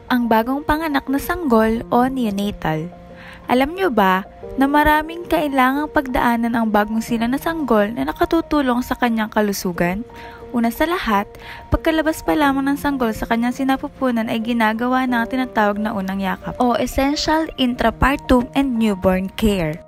Ang bagong panganak na sanggol o neonatal. Alam nyo ba na maraming kailangang pagdaanan ang bagong silang na sanggol na nakatutulong sa kanyang kalusugan? Una sa lahat, pagkalabas pa lamang ng sanggol sa kanyang sinapupunan ay ginagawa ng tinatawag na unang yakap o essential intrapartum and newborn care.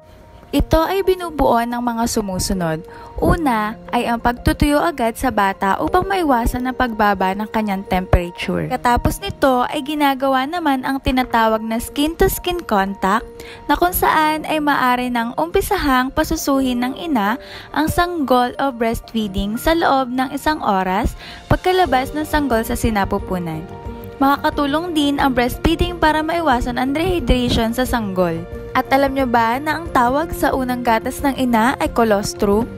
Ito ay binubuo ng mga sumusunod. Una ay ang pagtutuyo agad sa bata upang maiwasan ang pagbaba ng kanyang temperature. Katapos nito ay ginagawa naman ang tinatawag na skin-to-skin contact na kung saan ay maaari ng umpisahang pasusuhin ng ina ang sanggol o breastfeeding sa loob ng 1 oras pagkalabas ng sanggol sa sinapupunan. Makakatulong din ang breastfeeding para maiwasan ang dehydration sa sanggol. At alam nyo ba na ang tawag sa unang gatas ng ina ay colostrum?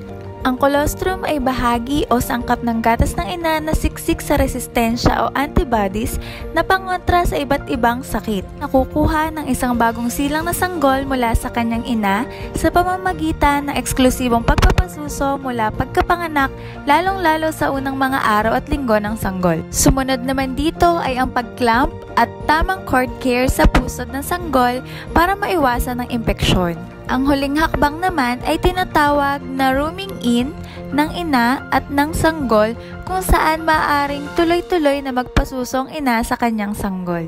Ang colostrum ay bahagi o sangkap ng gatas ng ina na siksik sa resistensya o antibodies na pangontra sa iba't ibang sakit. Nakukuha ng isang bagong silang na sanggol mula sa kanyang ina sa pamamagitan ng eksklusibong pagpapasuso mula pagkapanganak, lalong-lalo sa unang mga araw at linggo ng sanggol. Sumunod naman dito ay ang pag-clamp at tamang cord care sa pusod ng sanggol para maiwasan ang impeksyon. Ang huling hakbang naman ay tinatawag na rooming in ng ina at ng sanggol kung saan maaaring tuloy-tuloy na magpasusong ina sa kanyang sanggol.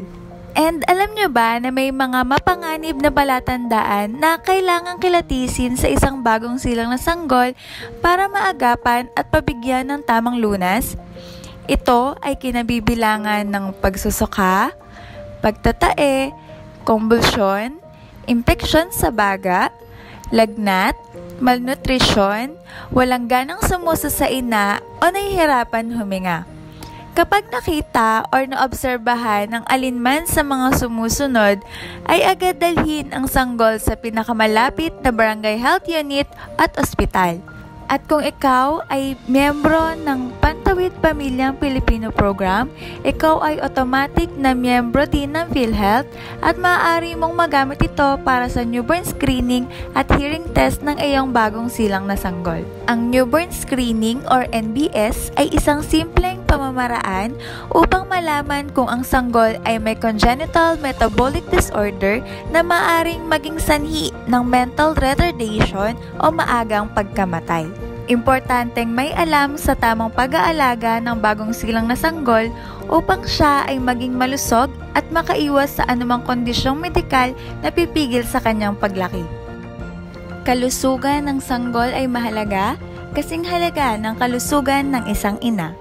And alam nyo ba na may mga mapanganib na palatandaan na kailangang kilatisin sa isang bagong silang na sanggol para maagapan at pabigyan ng tamang lunas? Ito ay kinabibilangan ng pagsusuka, pagtatae, convulsion, impeksyon sa baga, lagnat, malnutrition, walang ganang sumuso sa ina o nahihirapan huminga. Kapag nakita o naobserbahan ang alinman sa mga sumusunod, ay agad dalhin ang sanggol sa pinakamalapit na barangay health unit at ospital. At kung ikaw ay miyembro ng Pantawid Pamilyang Pilipino Program, ikaw ay automatic na miyembro din ng PhilHealth at maaari mong magamit ito para sa newborn screening at hearing test ng iyong bagong silang na sanggol. Ang newborn screening or NBS ay isang simpleng pamamaraan upang malaman kung ang sanggol ay may congenital metabolic disorder na maaaring maging sanhi ng mental retardation o maagang pagkamatay. Importanteng may alam sa tamang pag-aalaga ng bagong silang na sanggol upang siya ay maging malusog at makaiwas sa anumang kondisyong medikal na pipigil sa kanyang paglaki. Kalusugan ng sanggol ay mahalaga kasing halaga ng kalusugan ng isang ina.